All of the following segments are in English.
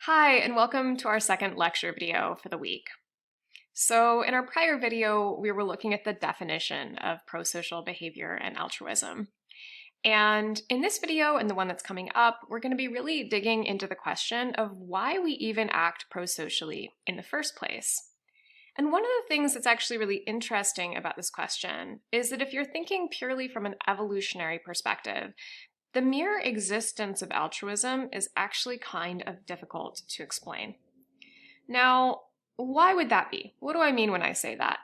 Hi, and welcome to our second lecture video for the week. So in our prior video, we were looking at the definition of prosocial behavior and altruism. And in this video and the one that's coming up, we're going to be really digging into the question of why we even act prosocially in the first place. And one of the things that's actually really interesting about this question is that if you're thinking purely from an evolutionary perspective, the mere existence of altruism is actually kind of difficult to explain. Now, why would that be? What do I mean when I say that?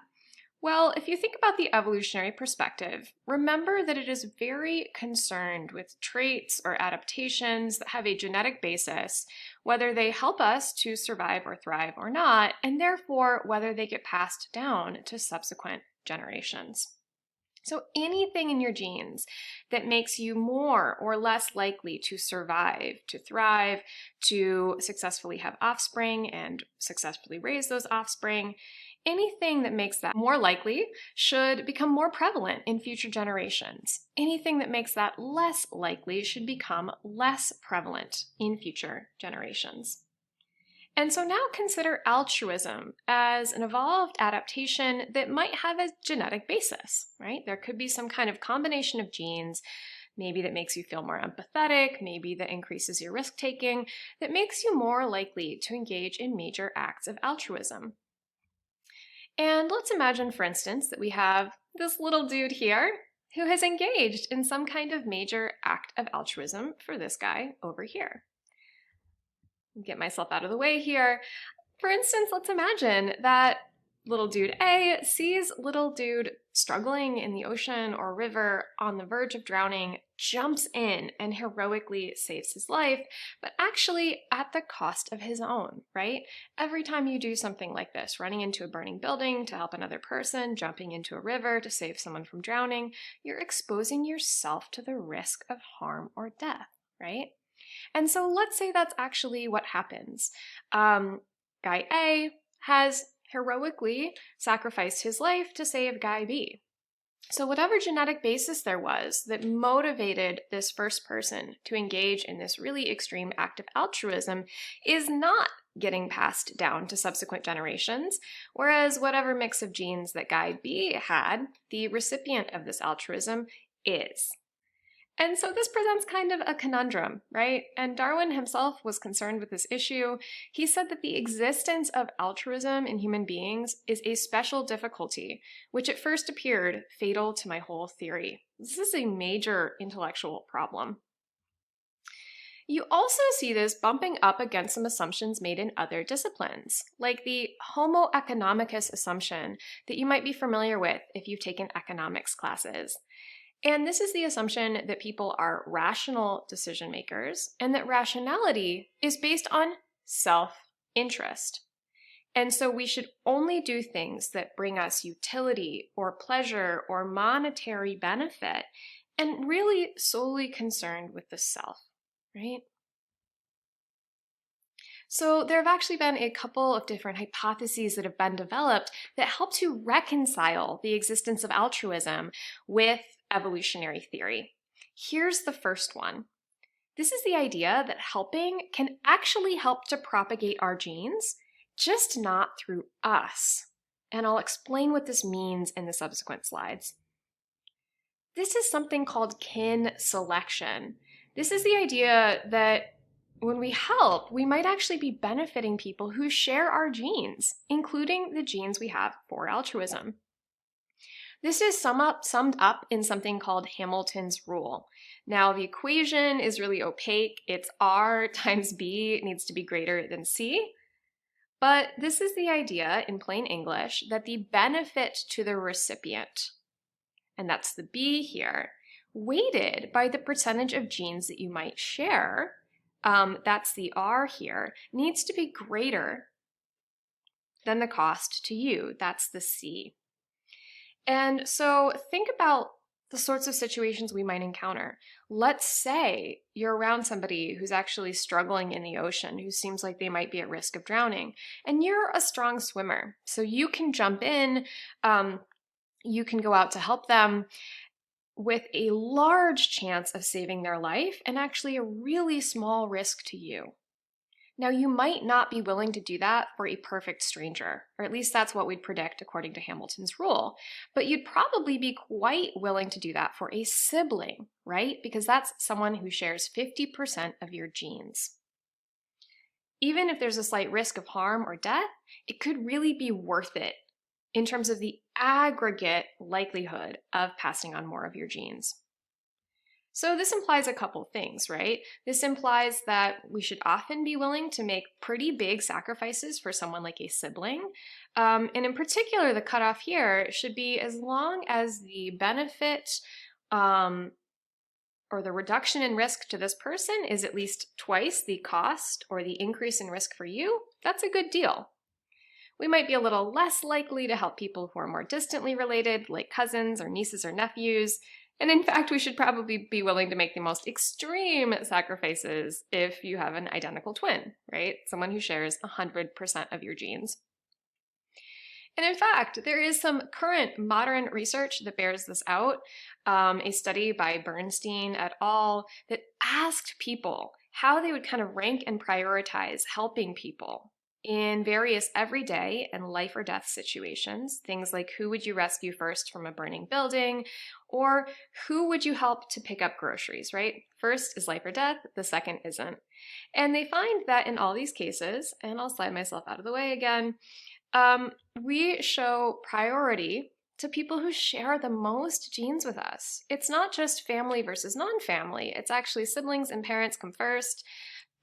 Well, if you think about the evolutionary perspective, remember that it is very concerned with traits or adaptations that have a genetic basis, whether they help us to survive or thrive or not, and therefore whether they get passed down to subsequent generations. So anything in your genes that makes you more or less likely to survive, to thrive, to successfully have offspring and successfully raise those offspring, anything that makes that more likely should become more prevalent in future generations. Anything that makes that less likely should become less prevalent in future generations. And so now consider altruism as an evolved adaptation that might have a genetic basis, right? There could be some kind of combination of genes, maybe that makes you feel more empathetic, maybe that increases your risk-taking, that makes you more likely to engage in major acts of altruism. And let's imagine, for instance, that we have this little dude here who has engaged in some kind of major act of altruism for this guy over here. Get myself out of the way here. For instance, let's imagine that little dude A sees little dude struggling in the ocean or river on the verge of drowning, jumps in and heroically saves his life, but actually at the cost of his own, right? Every time you do something like this, running into a burning building to help another person, jumping into a river to save someone from drowning, you're exposing yourself to the risk of harm or death, right? And so let's say that's actually what happens. Guy A has heroically sacrificed his life to save Guy B. So whatever genetic basis there was that motivated this first person to engage in this really extreme act of altruism is not getting passed down to subsequent generations, whereas whatever mix of genes that Guy B had, the recipient of this altruism is. And so this presents kind of a conundrum, right? And Darwin himself was concerned with this issue. He said that the existence of altruism in human beings is a special difficulty, which at first appeared fatal to my whole theory. This is a major intellectual problem. You also see this bumping up against some assumptions made in other disciplines, like the Homo economicus assumption that you might be familiar with if you've taken economics classes. And this is the assumption that people are rational decision makers and that rationality is based on self-interest. And so we should only do things that bring us utility or pleasure or monetary benefit and really solely concerned with the self, right? So there have actually been a couple of different hypotheses that have been developed that help to reconcile the existence of altruism with evolutionary theory. Here's the first one. This is the idea that helping can actually help to propagate our genes, just not through us. And I'll explain what this means in the subsequent slides. This is something called kin selection. This is the idea that when we help, we might actually be benefiting people who share our genes, including the genes we have for altruism. This is summed up in something called Hamilton's rule. Now, the equation is really opaque. It's R times B. It needs to be greater than C. But this is the idea, in plain English, that the benefit to the recipient, and that's the B here, weighted by the percentage of genes that you might share, that's the R here, needs to be greater than the cost to you. That's the C. And so think about the sorts of situations we might encounter. Let's say you're around somebody who's actually struggling in the ocean, who seems like they might be at risk of drowning, and you're a strong swimmer. So you can jump in, you can go out to help them with a large chance of saving their life and actually a really small risk to you. Now, you might not be willing to do that for a perfect stranger, or at least that's what we'd predict according to Hamilton's rule. But you'd probably be quite willing to do that for a sibling, right? Because that's someone who shares 50% of your genes. Even if there's a slight risk of harm or death, it could really be worth it in terms of the aggregate likelihood of passing on more of your genes. So this implies a couple things, right? This implies that we should often be willing to make pretty big sacrifices for someone like a sibling. And in particular, the cutoff here should be as long as the benefit or the reduction in risk to this person is at least twice the cost or the increase in risk for you, that's a good deal. We might be a little less likely to help people who are more distantly related, like cousins or nieces or nephews. And in fact, we should probably be willing to make the most extreme sacrifices if you have an identical twin, right? Someone who shares 100% of your genes. And in fact, there is some current modern research that bears this out. A study by Bernstein et al. That asked people how they would kind of rank and prioritize helping people in various everyday and life or death situations. Things like who would you rescue first from a burning building, or who would you help to pick up groceries, right? First is life or death, the second isn't. And they find that in all these cases, and I'll slide myself out of the way again, we show priority to people who share the most genes with us. It's not just family versus non-family. It's actually siblings and parents come first,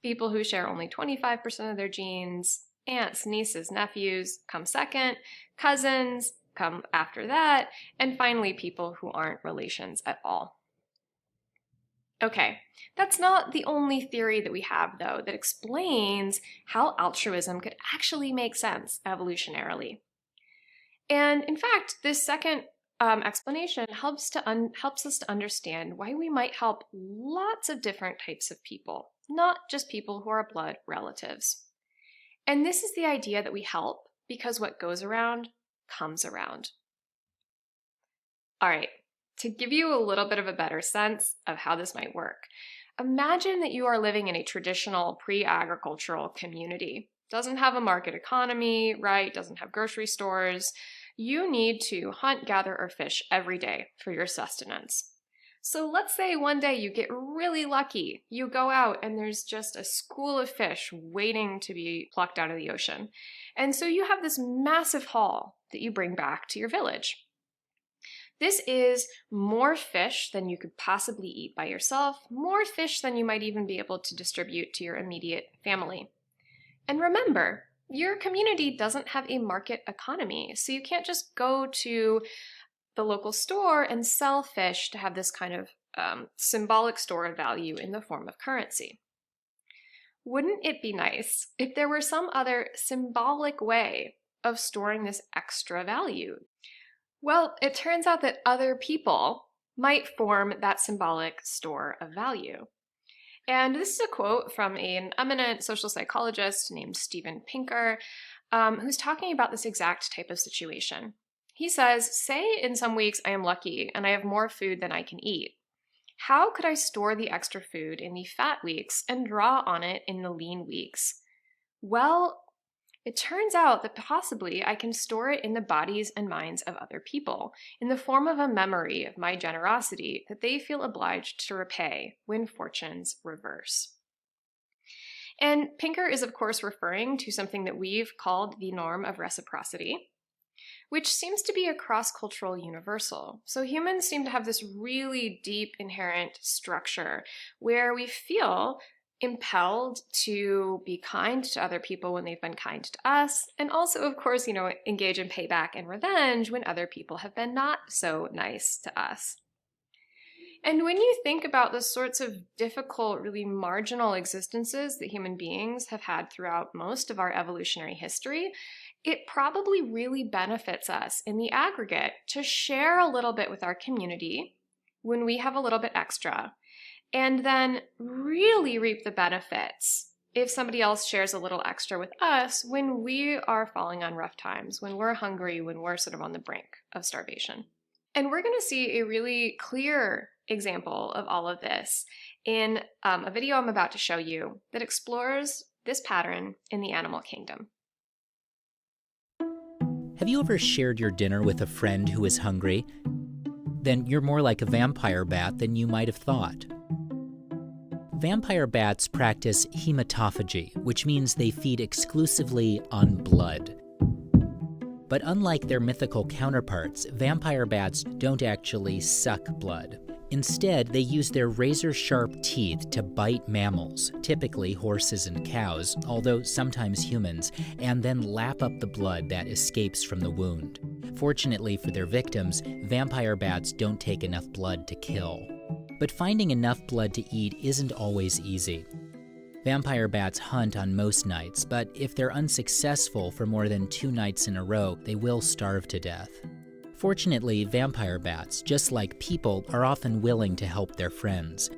people who share only 25% of their genes, aunts, nieces, nephews come second, cousins come after that, and finally people who aren't relations at all. Okay, that's not the only theory that we have, though, that explains how altruism could actually make sense evolutionarily. And in fact, this second explanation helps us to understand why we might help lots of different types of people, not just people who are blood relatives. And this is the idea that we help because what goes around comes around. All right, to give you a little bit of a better sense of how this might work, imagine that you are living in a traditional pre-agricultural community. Doesn't have a market economy, right? Doesn't have grocery stores. You need to hunt, gather, or fish every day for your sustenance. So let's say one day you get really lucky. You go out and there's just a school of fish waiting to be plucked out of the ocean. And so you have this massive haul that you bring back to your village. This is more fish than you could possibly eat by yourself, more fish than you might even be able to distribute to your immediate family. And remember, your community doesn't have a market economy, so you can't just go to the local store and sell fish to have this kind of symbolic store of value in the form of currency. Wouldn't it be nice if there were some other symbolic way of storing this extra value? Well, it turns out that other people might form that symbolic store of value. And this is a quote from an eminent social psychologist named Steven Pinker, who's talking about this exact type of situation. He says, say in some weeks I am lucky and I have more food than I can eat. How could I store the extra food in the fat weeks and draw on it in the lean weeks? Well, it turns out that possibly I can store it in the bodies and minds of other people, in the form of a memory of my generosity that they feel obliged to repay when fortunes reverse. And Pinker is, of course, referring to something that we've called the norm of reciprocity, which seems to be a cross-cultural universal. So humans seem to have this really deep inherent structure where we feel impelled to be kind to other people when they've been kind to us, and also, of course, engage in payback and revenge when other people have been not so nice to us. And when you think about the sorts of difficult, really marginal existences that human beings have had throughout most of our evolutionary history, it probably really benefits us in the aggregate to share a little bit with our community when we have a little bit extra, and then really reap the benefits if somebody else shares a little extra with us when we are falling on rough times, when we're hungry, when we're sort of on the brink of starvation. And we're going to see a really clear example of all of this in a video I'm about to show you that explores this pattern in the animal kingdom. Have you ever shared your dinner with a friend who is hungry? Then you're more like a vampire bat than you might have thought. Vampire bats practice hematophagy, which means they feed exclusively on blood. But unlike their mythical counterparts, vampire bats don't actually suck blood. Instead, they use their razor-sharp teeth to bite mammals, typically horses and cows, although sometimes humans, and then lap up the blood that escapes from the wound. Fortunately for their victims, vampire bats don't take enough blood to kill. But finding enough blood to eat isn't always easy. Vampire bats hunt on most nights, but if they're unsuccessful for more than 2 nights in a row, they will starve to death. Fortunately, vampire bats, just like people, are often willing to help their friends.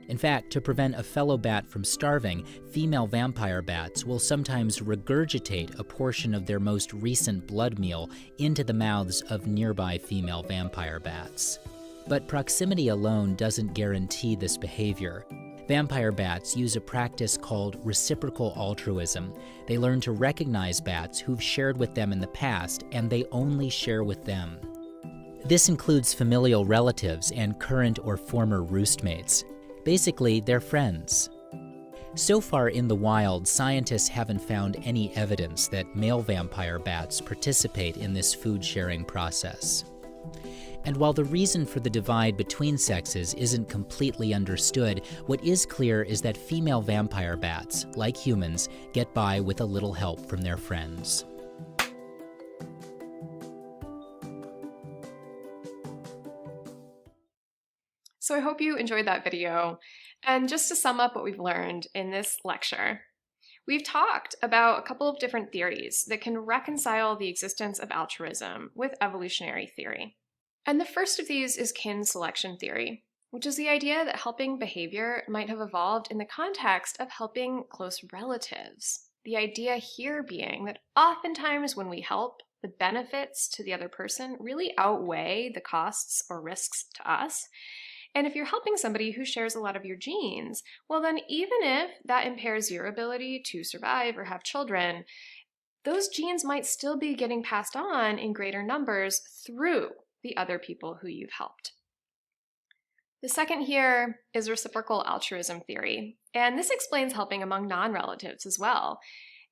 In fact, to prevent a fellow bat from starving, female vampire bats will sometimes regurgitate a portion of their most recent blood meal into the mouths of nearby female vampire bats. But proximity alone doesn't guarantee this behavior. Vampire bats use a practice called reciprocal altruism. They learn to recognize bats who've shared with them in the past, and they only share with them. This includes familial relatives and current or former roostmates. Basically, they're friends. So far in the wild, scientists haven't found any evidence that male vampire bats participate in this food-sharing process. And while the reason for the divide between sexes isn't completely understood, what is clear is that female vampire bats, like humans, get by with a little help from their friends. So I hope you enjoyed that video. And just to sum up what we've learned in this lecture, we've talked about a couple of different theories that can reconcile the existence of altruism with evolutionary theory. And the first of these is kin selection theory, which is the idea that helping behavior might have evolved in the context of helping close relatives. The idea here being that oftentimes when we help, the benefits to the other person really outweigh the costs or risks to us. And if you're helping somebody who shares a lot of your genes, well then even if that impairs your ability to survive or have children, those genes might still be getting passed on in greater numbers through the other people who you've helped. The second here is reciprocal altruism theory, and this explains helping among non-relatives as well.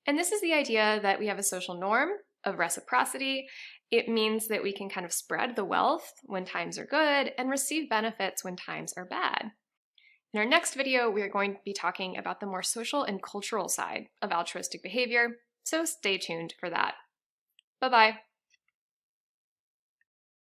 And this is the idea that we have a social norm of reciprocity. It means that we can kind of spread the wealth when times are good and receive benefits when times are bad. In our next video, we are going to be talking about the more social and cultural side of altruistic behavior, so stay tuned for that. Bye-bye.